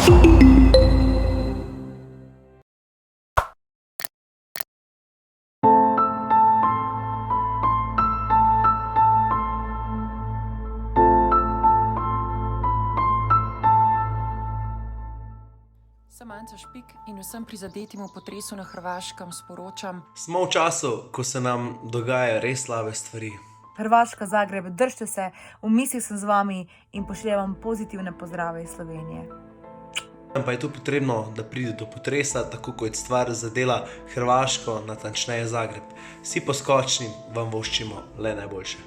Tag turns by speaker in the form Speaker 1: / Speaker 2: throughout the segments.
Speaker 1: Sem Anca Špik in vsem prizadetim v potresu na Hrvaškem sporočam:
Speaker 2: Smo v času, ko se nam dogajajo res slabe stvari.
Speaker 3: Hrvaška, Zagreb, držite se, v mislih sem z vami in pošiljem vam pozitivne pozdrave iz Slovenije.
Speaker 2: Pa je tu potrebno, da pride do potresa, tako kot stvar zadela Hrvaško, natančneje Zagreb. Vsi poskočni vam voščimo le najboljše.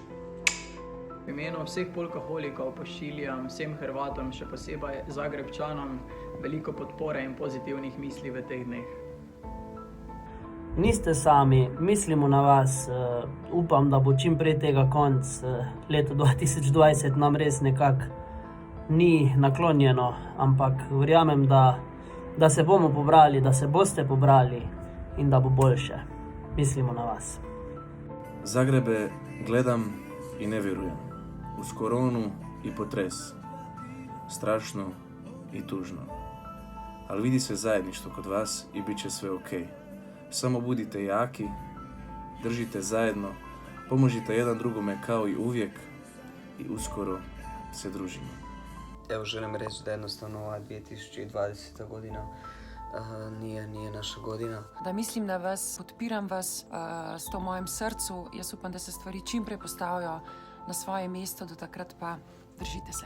Speaker 4: V imenu vseh polkaholikov pošiljam vsem Hrvatom, še posebej Zagrebčanom, veliko podpore in pozitivnih misli v teh dneh.
Speaker 5: Niste sami, mislimo na vas, upam, da bo čim prej tega konc. Leto 2020 nam res nekako ni naklonjeno, ampak verjamem, da se bomo pobrali, da se boste pobrali in da bo boljše. Mislimo na vas.
Speaker 6: Zagrebe gledam i ne vjerujem. Uz koronu i potres. Strašno i tužno. Ali vidi se zajedništvo kod vas i bit će sve ok. Samo budite jaki, držite zajedno, pomožite jedan drugome kao i uvijek i uskoro se družimo.
Speaker 7: Evo želim reći da jednostavno ova 2020. godina nije naša godina.
Speaker 1: Da mislim na vas, podpiram vas s to mojem srcu. Jaz upam, da se stvari čim prej postavijo na svoje mesto, do takrat pa držite se.